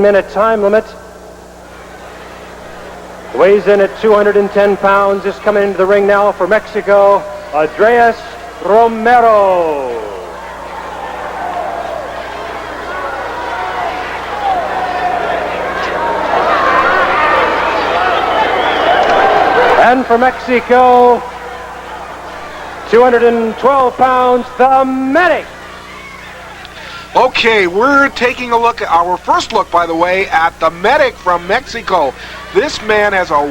15-minute time limit. Weighs in at 210 pounds, is coming into the ring now for Mexico, Andreos Romero. And for Mexico, 212 pounds, the medic. Okay, we're taking a look at our first look, by the way, at the medic from Mexico. This man has a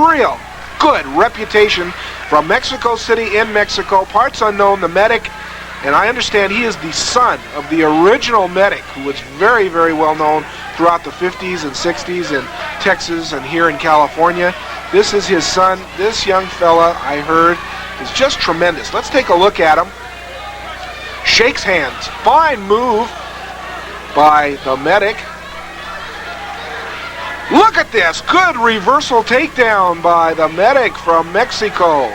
real good reputation from Mexico City in Mexico. Parts unknown, the medic, and I understand he is the son of the original medic, who was very, very well known throughout the 50s and 60s in Texas and here in California. This is his son. This young fella, I heard, is just tremendous. Let's take a look at him. Shakes hands. Fine move by the medic. Look at this. Good reversal takedown by the medic from Mexico.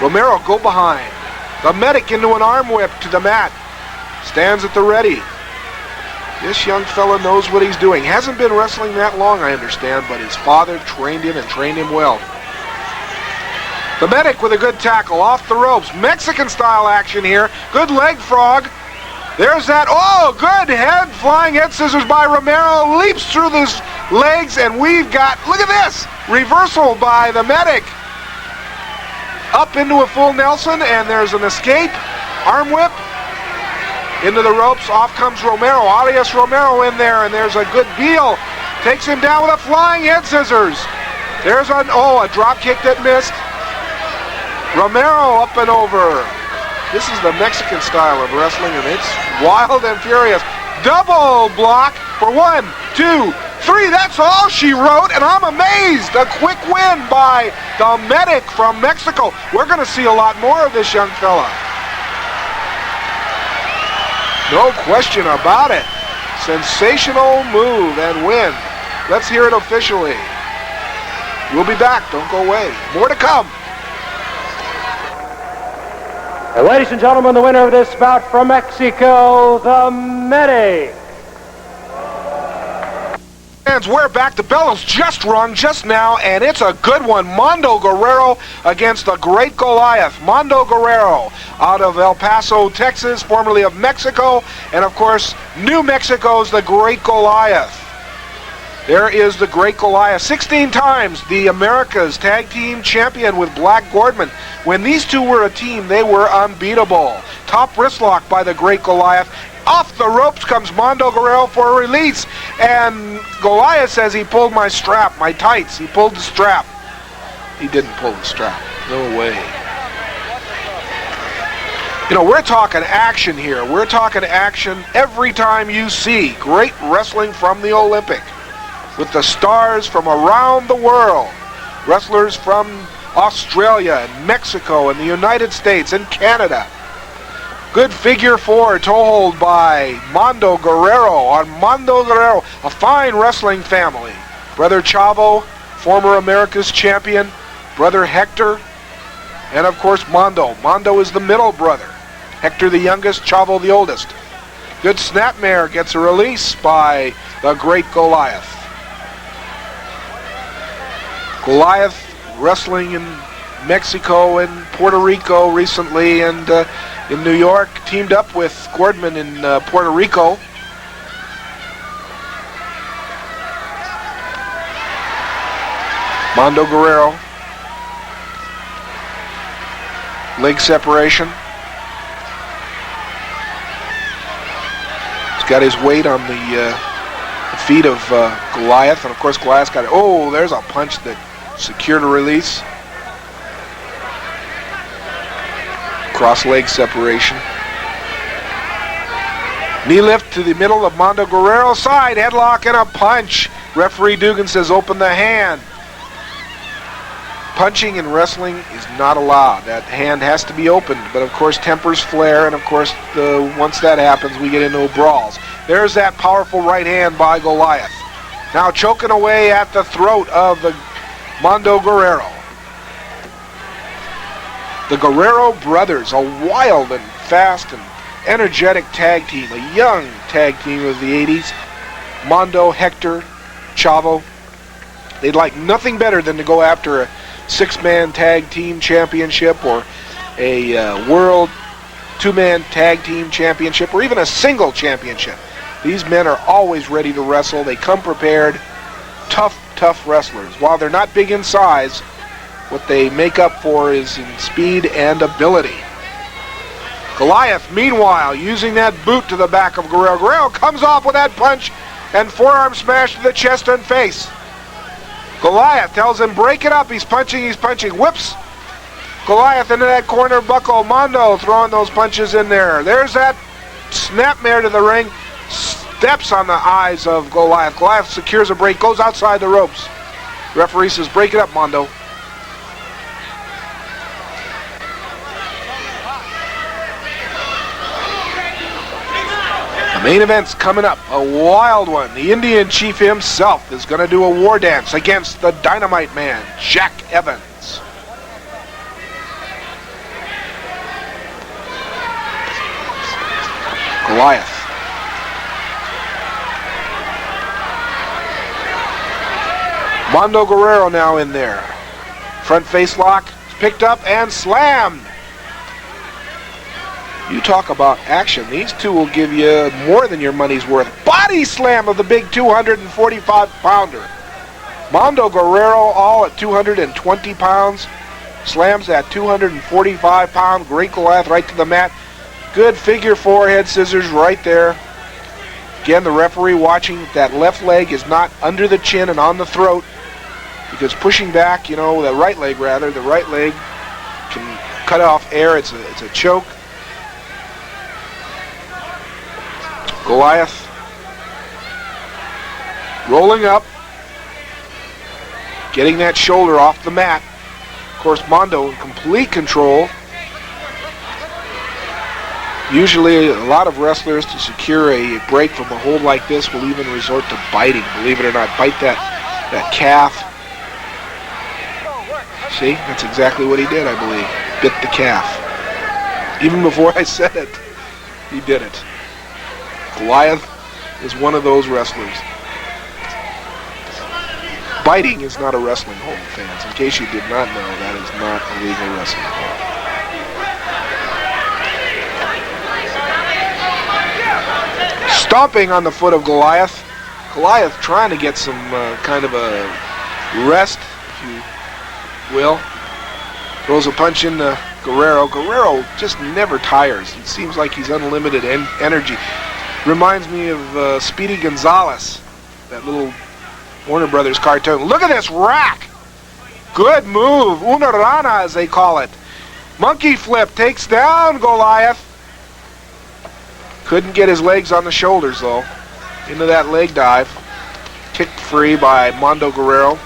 Romero go behind. The medic into an arm whip to the mat. Stands at the ready. This young fella knows what he's doing. Hasn't been wrestling that long, I understand, but his father trained him and trained him well. The medic with a good tackle off the ropes. Mexican-style action here. Good leg frog. There's that. Oh, good head. Flying head scissors by Romero. Leaps through his legs, and we've got, look at this, reversal by the medic. Up into a full Nelson, and there's an escape. Arm whip. Into the ropes. Off comes Romero. Alias Romero in there, and there's a good Beal. Takes him down with a flying head scissors. There's a drop kick that missed. Romero up and over. This is the Mexican style of wrestling, and it's wild and furious. Double block for 1, 2, 3. That's all she wrote, and I'm amazed. A quick win by the medic from Mexico. We're going to see a lot more of this young fella. No question about it. Sensational move and win. Let's hear it officially. We'll be back. Don't go away. More to come. And ladies and gentlemen, the winner of this bout from Mexico, the medic. Fans, we're back. The bell's just rung just now, and it's a good one. Mando Guerrero against the great Goliath. Mando Guerrero out of El Paso, Texas, formerly of Mexico, and of course, New Mexico's the great Goliath. There is the great Goliath, 16 times the America's Tag Team Champion with Black Gordman. When these two were a team, they were unbeatable. Top wrist lock by the great Goliath. Off the ropes comes Mando Guerrero for a release. And Goliath says he pulled my strap, my tights. He pulled the strap. He didn't pull the strap. No way. You know, we're talking action here. We're talking action every time you see great wrestling from the Olympic. With the stars from around the world. Wrestlers from Australia and Mexico and the United States and Canada. Good figure four toe hold by Mando Guerrero on Mando Guerrero, a fine wrestling family. Brother Chavo, former America's champion. Brother Hector, and of course Mando. Mando is the middle brother. Hector the youngest, Chavo the oldest. Good snapmare gets a release by the great Goliath. Goliath wrestling in Mexico and Puerto Rico recently, and in New York, teamed up with Gordman in Puerto Rico. Mando Guerrero. Leg separation. He's got his weight on the feet of Goliath, and of course Goliath's got it. Oh, there's a punch that secured a release. Cross leg separation. Knee lift to the middle of Mando Guerrero. Side headlock and a punch. Referee Dugan says open the hand. Punching in wrestling is not allowed. That hand has to be opened, but of course tempers flare, and of course once that happens we get into brawls. There's that powerful right hand by Goliath. Now choking away at the throat of the Mando Guerrero. The Guerrero brothers, a wild and fast and energetic tag team, a young tag team of the 80s. Mando, Hector, Chavo. They'd like nothing better than to go after a 6-man tag team championship or a world 2-man tag team championship or even a single championship. These men are always ready to wrestle. They come prepared. Tough wrestlers. While they're not big in size, what they make up for is in speed and ability. Goliath, meanwhile, using that boot to the back of Guerrero. Guerrero comes off with that punch and forearm smash to the chest and face. Goliath tells him, break it up. He's punching. Whips Goliath into that corner buckle. Mando throwing those punches in there. There's that snapmare to the ring. Steps on the eyes of Goliath. Goliath secures a break, goes outside the ropes. Referee says, break it up, Mando. The main event's coming up, a wild one. The Indian Chief himself is going to do a war dance against the Dynamite Man, Jack Evans. Goliath. Mando Guerrero now in there. Front face lock, picked up and slammed. You talk about action. These two will give you more than your money's worth. Body slam of the big 245-pounder. Mando Guerrero, all at 220 pounds. Slams that 245-pound great Goliath right to the mat. Good figure 4 head scissors right there. Again, the referee watching that left leg is not under the chin and on the throat, because pushing back, the right leg can cut off air. It's a choke. Goliath rolling up, getting that shoulder off the mat. Of course, Mando in complete control. Usually, a lot of wrestlers, to secure a break from a hold like this, will even resort to biting. Believe it or not, bite that calf. See, that's exactly what he did, I believe. Bit the calf. Even before I said it, he did it. Goliath is one of those wrestlers. Biting is not a wrestling hold, fans. In case you did not know, that is not a legal wrestling hold. Stomping on the foot of Goliath. Goliath trying to get some kind of a rest, if you will. Throws a punch into Guerrero. Guerrero just never tires. It seems like he's unlimited energy. Reminds me of Speedy Gonzalez, that little Warner Brothers cartoon. Look at this rack. Good move. Una rana, as they call it. Monkey flip takes down Goliath. Couldn't get his legs on the shoulders, though. Into that leg dive. Kicked free by Mando Guerrero.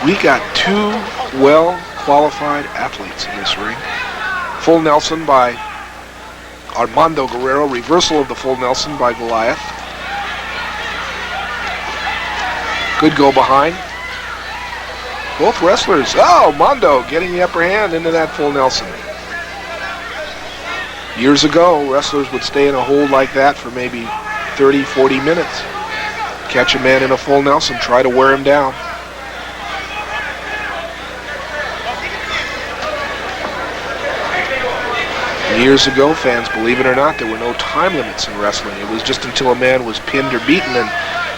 We got two well-qualified athletes in this ring. Full Nelson by Mando Guerrero. Reversal of the full Nelson by Goliath. Good go behind. Both wrestlers. Oh, Mando getting the upper hand into that full Nelson. Years ago, wrestlers would stay in a hold like that for maybe 30, 40 minutes. Catch a man in a full Nelson, try to wear him down. Years ago, fans, believe it or not, there were no time limits in wrestling. It was just until a man was pinned or beaten, and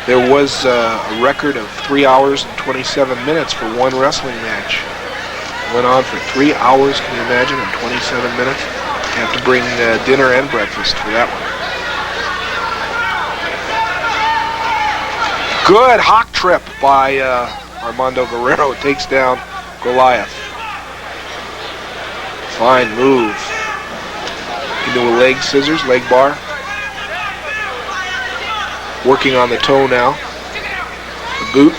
there was a record of 3 hours and 27 minutes for one wrestling match. Went on for 3 hours, can you imagine, and 27 minutes? You have to bring dinner and breakfast for that one. Good hawk trip by Mando Guerrero. Takes down Goliath. Fine move. Into a leg scissors, leg bar. Working on the toe now. The boot.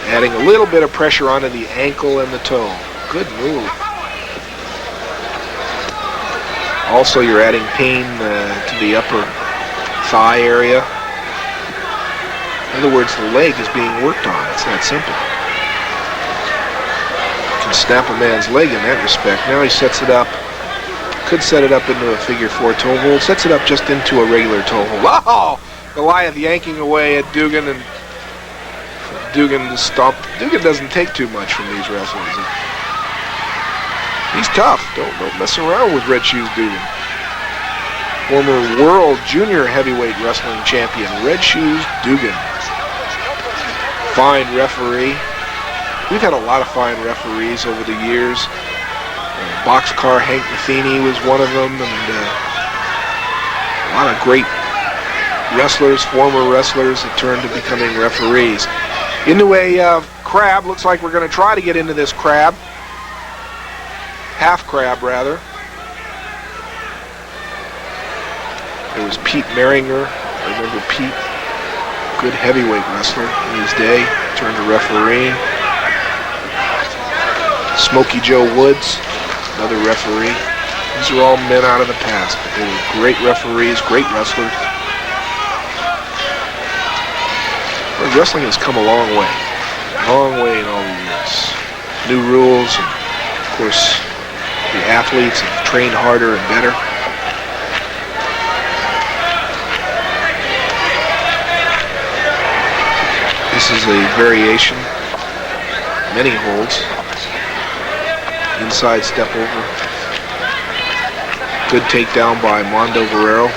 Adding a little bit of pressure onto the ankle and the toe. Good move. Also, you're adding pain to the upper thigh area. In other words, the leg is being worked on. It's that simple. You can snap a man's leg in that respect. Now he sets it up. Could set it up into a figure 4 toe hold. Sets it up just into a regular toe hold. Oh! Goliath yanking away at Dugan, and Dugan just stomped. Dugan doesn't take too much from these wrestlers. He's tough. Don't mess around with Red Shoes Dugan. Former world junior heavyweight wrestling champion, Red Shoes Dugan. Fine referee. We've had a lot of fine referees over the years. Boxcar Hank Matheny was one of them, and a lot of great wrestlers, former wrestlers that turned to becoming referees. Into a crab. Looks like we're going to try to get into this crab. Half crab, rather. There was Pete Meringer. I remember Pete, good heavyweight wrestler in his day, turned to referee. Smokey Joe Woods, another referee. These are all men out of the past, but they were great referees, great wrestlers. Well, wrestling has come a long way in all the years. New rules, and of course, the athletes have trained harder and better. This is a variation, many holds. Inside step over. Good takedown by Mando Guerrero.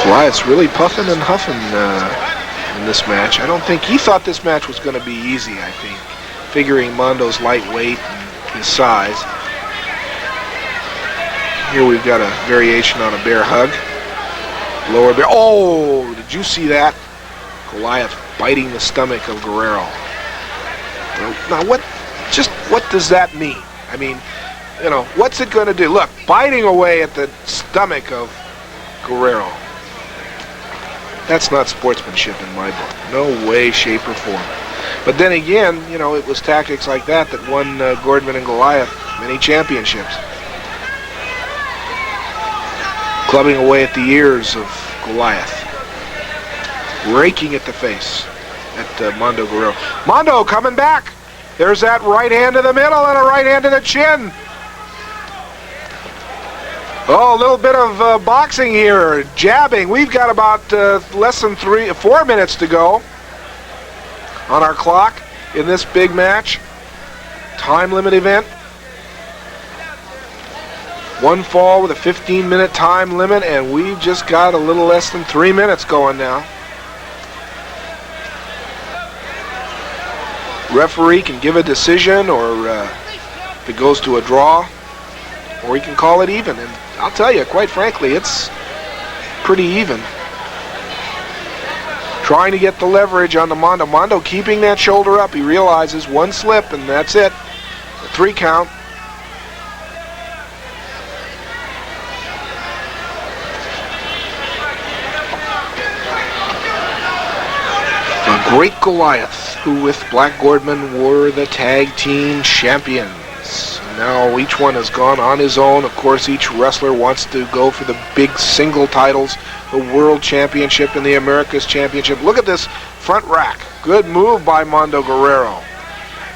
Goliath's really puffing and huffing in this match. I don't think he thought this match was going to be easy, I think, figuring Mondo's lightweight and his size. Here we've got a variation on a bear hug. Lower bear. Oh, did you see that? Goliath biting the stomach of Guerrero. Now, what does that mean? I mean, what's it going to do? Look, biting away at the stomach of Guerrero. That's not sportsmanship in my book. No way, shape, or form. But then again, it was tactics like that won Gordman and Goliath many championships. Clubbing away at the ears of Goliath. Raking at the face at Mando Guerrero. Mando coming back. There's that right hand to the middle and a right hand to the chin. Oh, a little bit of boxing here. Jabbing. We've got about less than 4 minutes to go on our clock in this big match. Time limit event. One fall with a 15-minute time limit, and we've just got a little less than 3 minutes going now. Referee can give a decision, or if it goes to a draw, or he can call it even. And I'll tell you, quite frankly, it's pretty even. Trying to get the leverage on the Mando. Mando keeping that shoulder up. He realizes one slip, and that's it. A 3 count. Great Goliath, who with Black Gordman were the tag team champions. Now each one has gone on his own. Of course, each wrestler wants to go for the big single titles, the World Championship and the America's Championship. Look at this front rack. Good move by Mando Guerrero.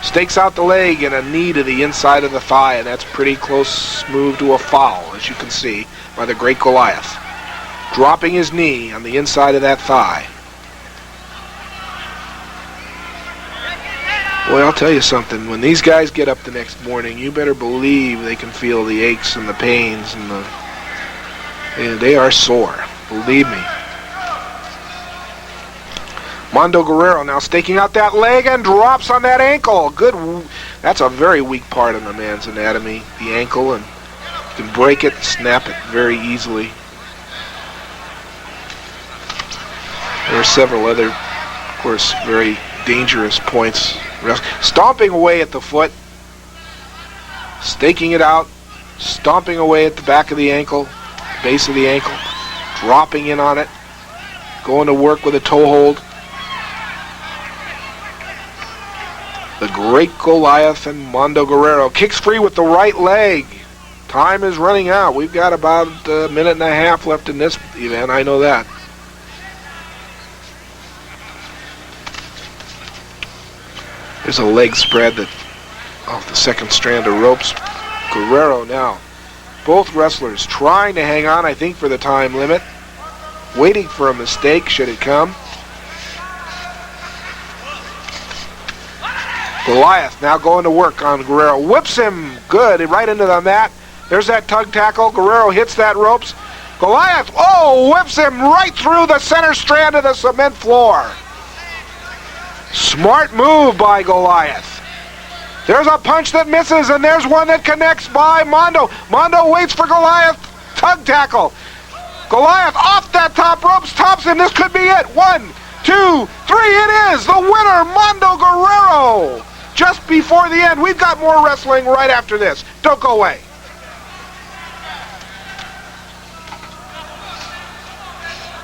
Stakes out the leg and a knee to the inside of the thigh, and that's pretty close move to a foul, as you can see, by the great Goliath. Dropping his knee on the inside of that thigh. Boy, I'll tell you something. When these guys get up the next morning, you better believe they can feel the aches and the pains, and they are sore. Believe me. Mando Guerrero now staking out that leg and drops on that ankle. Good. That's a very weak part of the man's anatomy, the ankle, and you can break it, snap it very easily. There are several other, of course, very dangerous points. Stomping away at the foot, staking it out, stomping away at the back of the ankle, base of the ankle, dropping in on it, going to work with a toe hold. The great Goliath and Mando Guerrero kicks free with the right leg. Time is running out. We've got about a minute and a half left in this event, I know that. There's a leg spread that off the second strand of ropes. Guerrero now. Both wrestlers trying to hang on, I think, for the time limit. Waiting for a mistake, should it come. Goliath now going to work on Guerrero. Whips him good right into the mat. There's that tug tackle. Guerrero hits that ropes. Goliath, whips him right through the center strand of the cement floor. Smart move by Goliath. There's a punch that misses, and there's one that connects by Mando. Mando waits for Goliath. Tug tackle. Goliath off that top ropes, tops him. This could be it. 1, 2, 3, it is! The winner, Mando Guerrero! Just before the end, we've got more wrestling right after this. Don't go away.